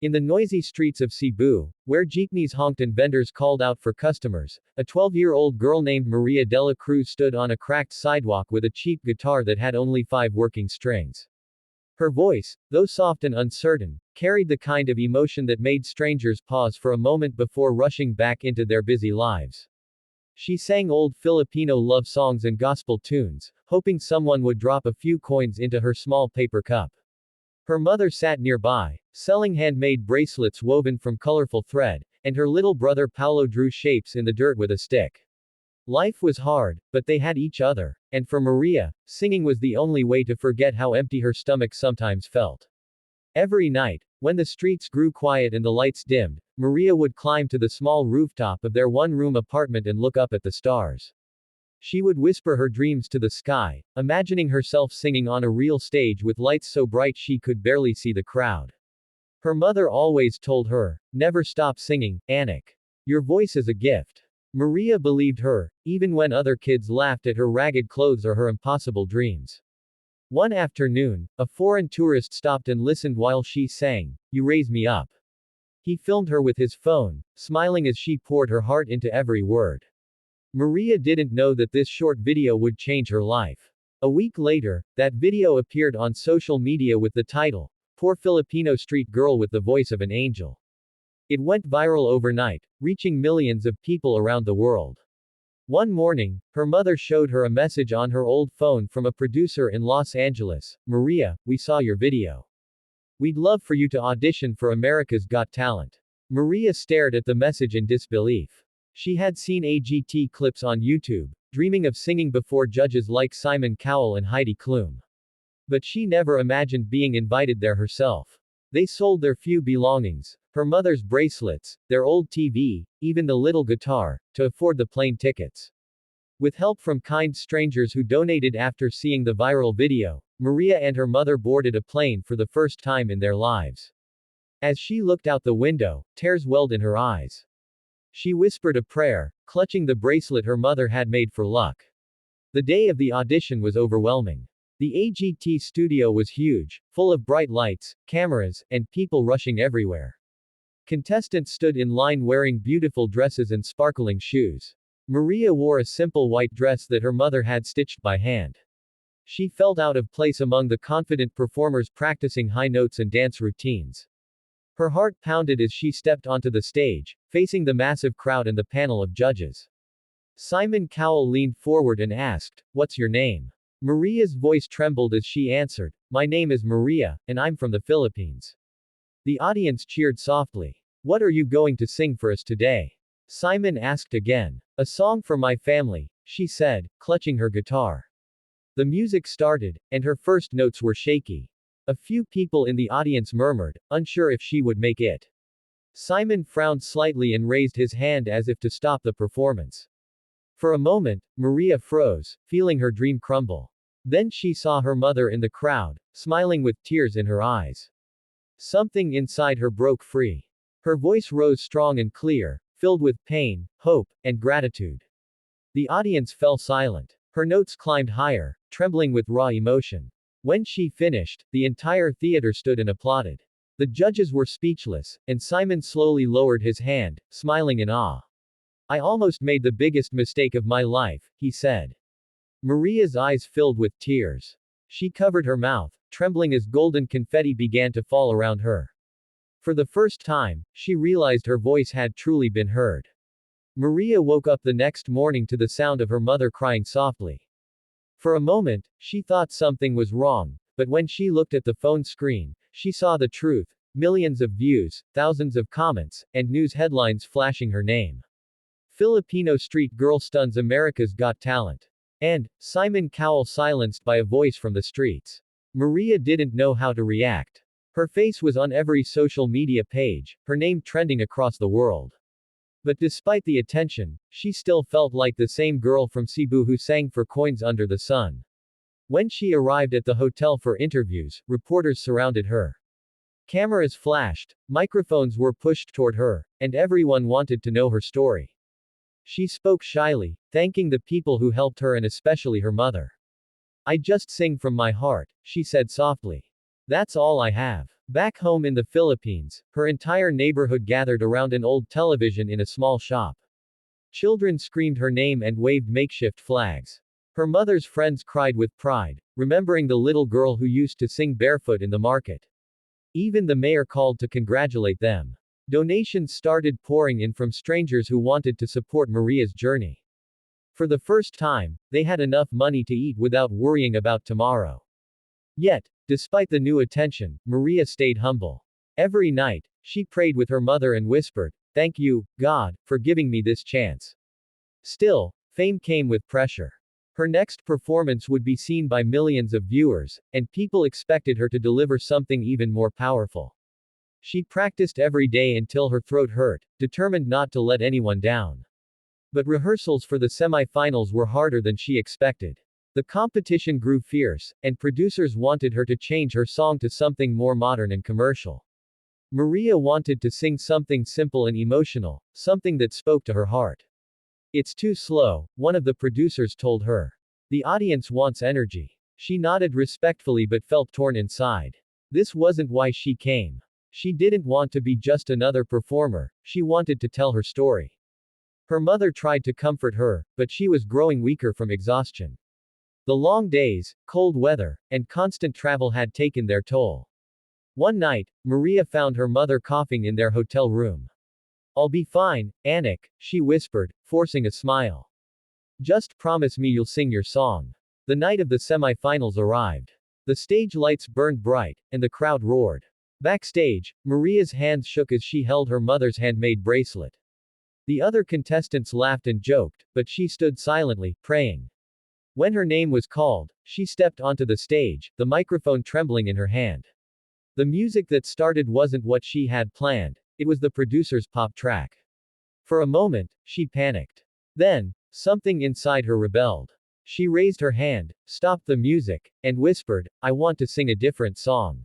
In the noisy streets of Cebu, where jeepneys honked and vendors called out for customers, a 12-year-old girl named Maria Dela Cruz stood on a cracked sidewalk with a cheap guitar that had only 5 working strings. Her voice, though soft and uncertain, carried the kind of emotion that made strangers pause for a moment before rushing back into their busy lives. She sang old Filipino love songs and gospel tunes, hoping someone would drop a few coins into her small paper cup. Her mother sat nearby, selling handmade bracelets woven from colorful thread, and her little brother Paulo drew shapes in the dirt with a stick. Life was hard, but they had each other, and for Maria, singing was the only way to forget how empty her stomach sometimes felt. Every night, when the streets grew quiet and the lights dimmed, Maria would climb to the small rooftop of their one-room apartment and look up at the stars. She would whisper her dreams to the sky, imagining herself singing on a real stage with lights so bright she could barely see the crowd. Her mother always told her, "Never stop singing, Anak. Your voice is a gift." Maria believed her, even when other kids laughed at her ragged clothes or her impossible dreams. One afternoon, a foreign tourist stopped and listened while she sang, "You Raise Me Up." He filmed her with his phone, smiling as she poured her heart into every word. Maria didn't know that this short video would change her life. A week later, that video appeared on social media with the title, "Poor Filipino Street Girl with the Voice of an Angel." It went viral overnight, reaching millions of people around the world. One morning, her mother showed her a message on her old phone from a producer in Los Angeles. "Maria, we saw your video. We'd love for you to audition for America's Got Talent." Maria stared at the message in disbelief. She had seen AGT clips on YouTube, dreaming of singing before judges like Simon Cowell and Heidi Klum. But she never imagined being invited there herself. They sold their few belongings, her mother's bracelets, their old TV, even the little guitar, to afford the plane tickets. With help from kind strangers who donated after seeing the viral video, Maria and her mother boarded a plane for the first time in their lives. As she looked out the window, tears welled in her eyes. She whispered a prayer, clutching the bracelet her mother had made for luck. The day of the audition was overwhelming. The AGT studio was huge, full of bright lights, cameras, and people rushing everywhere. Contestants stood in line wearing beautiful dresses and sparkling shoes. Maria wore a simple white dress that her mother had stitched by hand. She felt out of place among the confident performers practicing high notes and dance routines. Her heart pounded as she stepped onto the stage, facing the massive crowd and the panel of judges. Simon Cowell leaned forward and asked, "What's your name?" Maria's voice trembled as she answered, "My name is Maria, and I'm from the Philippines." The audience cheered softly. "What are you going to sing for us today?" Simon asked again. "A song for my family," she said, clutching her guitar. The music started, and her first notes were shaky. A few people in the audience murmured, unsure if she would make it. Simon frowned slightly and raised his hand as if to stop the performance. For a moment, Maria froze, feeling her dream crumble. Then she saw her mother in the crowd, smiling with tears in her eyes. Something inside her broke free. Her voice rose strong and clear, filled with pain, hope, and gratitude. The audience fell silent. Her notes climbed higher, trembling with raw emotion. When she finished, the entire theater stood and applauded. The judges were speechless, and Simon slowly lowered his hand, smiling in awe. "I almost made the biggest mistake of my life," he said. Maria's eyes filled with tears. She covered her mouth, trembling as golden confetti began to fall around her. For the first time, she realized her voice had truly been heard. Maria woke up the next morning to the sound of her mother crying softly. For a moment, she thought something was wrong, but when she looked at the phone screen, she saw the truth: millions of views, thousands of comments, and news headlines flashing her name. Filipino Street Girl Stuns America's Got Talent. And, Simon Cowell silenced by a voice from the streets. Maria didn't know how to react. Her face was on every social media page, her name trending across the world. But despite the attention, she still felt like the same girl from Cebu who sang for coins under the sun. When she arrived at the hotel for interviews, reporters surrounded her. Cameras flashed, microphones were pushed toward her, and everyone wanted to know her story. She spoke shyly, thanking the people who helped her and especially her mother. "I just sing from my heart," she said softly. "That's all I have. Back home in the Philippines, her entire neighborhood gathered around an old television in a small shop. Children screamed her name and waved makeshift flags. Her mother's friends cried with pride, remembering the little girl who used to sing barefoot in the market. Even the mayor called to congratulate them. Donations started pouring in from strangers who wanted to support Maria's journey. For the first time, they had enough money to eat without worrying about tomorrow. Yet, despite the new attention, Maria stayed humble. Every night, she prayed with her mother and whispered, "Thank you, God, for giving me this chance." Still, fame came with pressure. Her next performance would be seen by millions of viewers, and people expected her to deliver something even more powerful. She practiced every day until her throat hurt, determined not to let anyone down. But rehearsals for the semifinals were harder than she expected. The competition grew fierce, and producers wanted her to change her song to something more modern and commercial. Maria wanted to sing something simple and emotional, something that spoke to her heart. "It's too slow," one of the producers told her. "The audience wants energy." She nodded respectfully but felt torn inside. This wasn't why she came. She didn't want to be just another performer, she wanted to tell her story. Her mother tried to comfort her, but she was growing weaker from exhaustion. The long days, cold weather, and constant travel had taken their toll. One night, Maria found her mother coughing in their hotel room. "I'll be fine, Anik," she whispered, forcing a smile. "Just promise me you'll sing your song." The night of the semifinals arrived. The stage lights burned bright, and the crowd roared. Backstage, Maria's hands shook as she held her mother's handmade bracelet. The other contestants laughed and joked, but she stood silently, praying. When her name was called, she stepped onto the stage, the microphone trembling in her hand. The music that started wasn't what she had planned, it was the producer's pop track. For a moment, she panicked. Then, something inside her rebelled. She raised her hand, stopped the music, and whispered, "I want to sing a different song."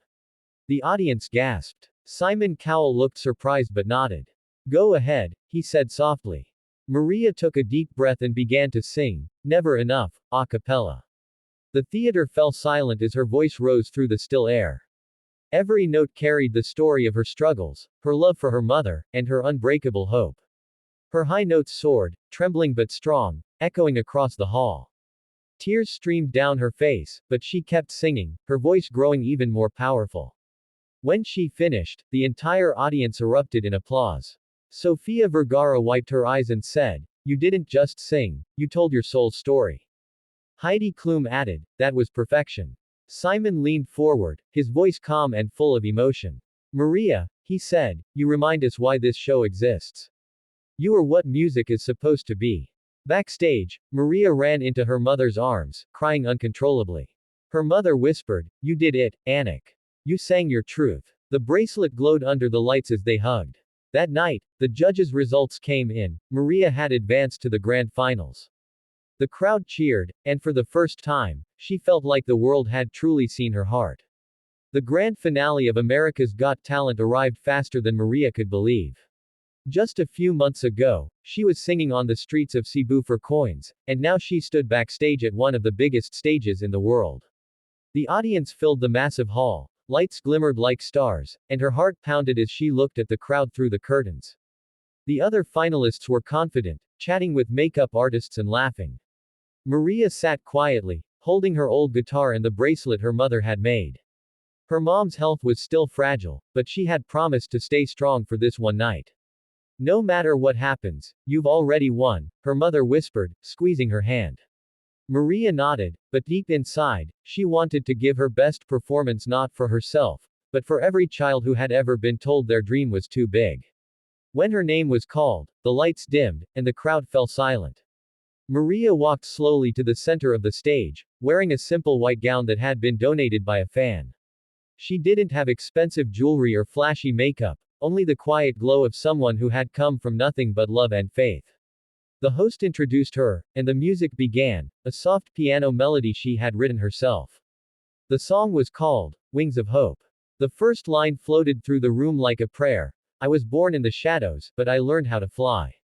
The audience gasped. Simon Cowell looked surprised but nodded. "Go ahead," he said softly. Maria took a deep breath and began to sing, "Never Enough," a cappella. The theater fell silent as her voice rose through the still air. Every note carried the story of her struggles, her love for her mother, and her unbreakable hope. Her high notes soared, trembling but strong, echoing across the hall. Tears streamed down her face, but she kept singing, her voice growing even more powerful. When she finished, the entire audience erupted in applause. Sofia Vergara wiped her eyes and said, "You didn't just sing, you told your soul's story." Heidi Klum added, "That was perfection." Simon leaned forward, his voice calm and full of emotion. "Maria," he said, "you remind us why this show exists. You are what music is supposed to be." Backstage, Maria ran into her mother's arms, crying uncontrollably. Her mother whispered, "You did it, Anik. You sang your truth." The bracelet glowed under the lights as they hugged. That night, the judges' results came in. Maria had advanced to the grand finals. The crowd cheered, and for the first time, she felt like the world had truly seen her heart. The grand finale of America's Got Talent arrived faster than Maria could believe. Just a few months ago, she was singing on the streets of Cebu for coins, and now she stood backstage at one of the biggest stages in the world. The audience filled the massive hall, lights glimmered like stars, and her heart pounded as she looked at the crowd through the curtains. The other finalists were confident, chatting with makeup artists and laughing. Maria sat quietly, holding her old guitar and the bracelet her mother had made. Her mom's health was still fragile, but she had promised to stay strong for this one night. "No matter what happens, you've already won," her mother whispered, squeezing her hand. Maria nodded, but deep inside, she wanted to give her best performance not for herself, but for every child who had ever been told their dream was too big. When her name was called, the lights dimmed, and the crowd fell silent. Maria walked slowly to the center of the stage, wearing a simple white gown that had been donated by a fan. She didn't have expensive jewelry or flashy makeup, only the quiet glow of someone who had come from nothing but love and faith. The host introduced her, and the music began, a soft piano melody she had written herself. The song was called, "Wings of Hope." The first line floated through the room like a prayer, "I was born in the shadows, but I learned how to fly."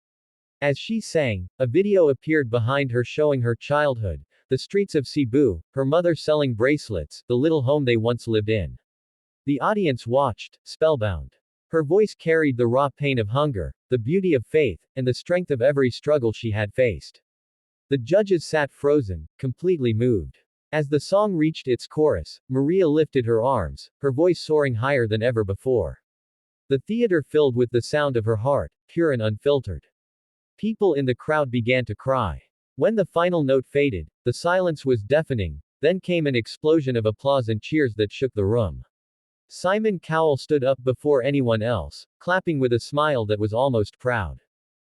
As she sang, a video appeared behind her showing her childhood, the streets of Cebu, her mother selling bracelets, the little home they once lived in. The audience watched, spellbound. Her voice carried the raw pain of hunger, the beauty of faith, and the strength of every struggle she had faced. The judges sat frozen, completely moved. As the song reached its chorus, Maria lifted her arms, her voice soaring higher than ever before. The theater filled with the sound of her heart, pure and unfiltered. People in the crowd began to cry. When the final note faded, the silence was deafening, then came an explosion of applause and cheers that shook the room. Simon Cowell stood up before anyone else, clapping with a smile that was almost proud.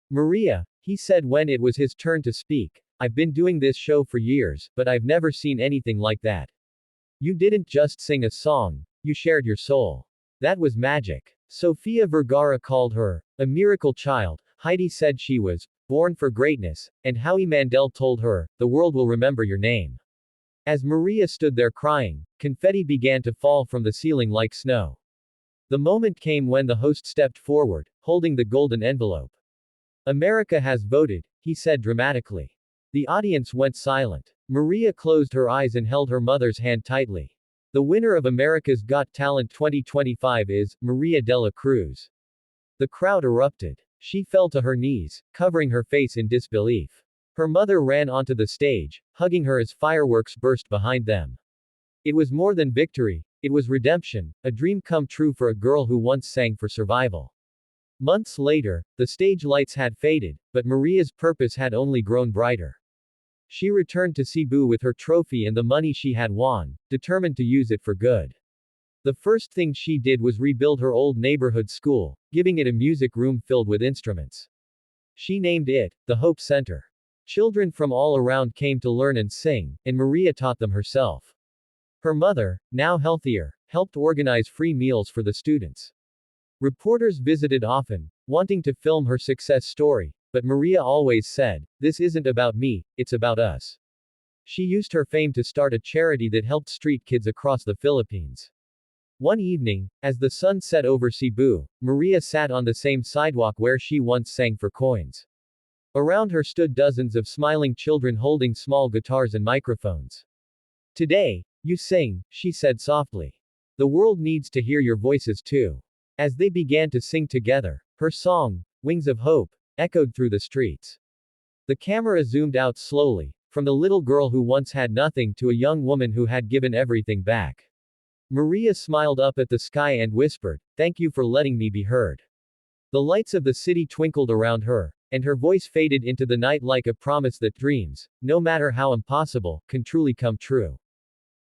Maria, he said when it was his turn to speak, I've been doing this show for years, but I've never seen anything like that. You didn't just sing a song, you shared your soul. That was magic. Sofia Vergara called her a miracle child, Heidi said she was born for greatness, and Howie Mandel told her, the world will remember your name. As Maria stood there crying, confetti began to fall from the ceiling like snow. The moment came when the host stepped forward, holding the golden envelope. America has voted, he said dramatically. The audience went silent. Maria closed her eyes and held her mother's hand tightly. The winner of America's Got Talent 2025 is Maria de la Cruz. The crowd erupted. She fell to her knees, covering her face in disbelief. Her mother ran onto the stage, hugging her as fireworks burst behind them. It was more than victory, it was redemption, a dream come true for a girl who once sang for survival. Months later, the stage lights had faded, but Maria's purpose had only grown brighter. She returned to Cebu with her trophy and the money she had won, determined to use it for good. The first thing she did was rebuild her old neighborhood school, giving it a music room filled with instruments. She named it the Hope Center. Children from all around came to learn and sing, and Maria taught them herself. Her mother, now healthier, helped organize free meals for the students. Reporters visited often, wanting to film her success story, but Maria always said, this isn't about me, it's about us. She used her fame to start a charity that helped street kids across the Philippines. One evening, as the sun set over Cebu, Maria sat on the same sidewalk where she once sang for coins. Around her stood dozens of smiling children holding small guitars and microphones. Today, you sing, she said softly. The world needs to hear your voices too. As they began to sing together, her song, Wings of Hope, echoed through the streets. The camera zoomed out slowly, from the little girl who once had nothing to a young woman who had given everything back. Maria smiled up at the sky and whispered, thank you for letting me be heard. The lights of the city twinkled around her, and her voice faded into the night like a promise that dreams, no matter how impossible, can truly come true.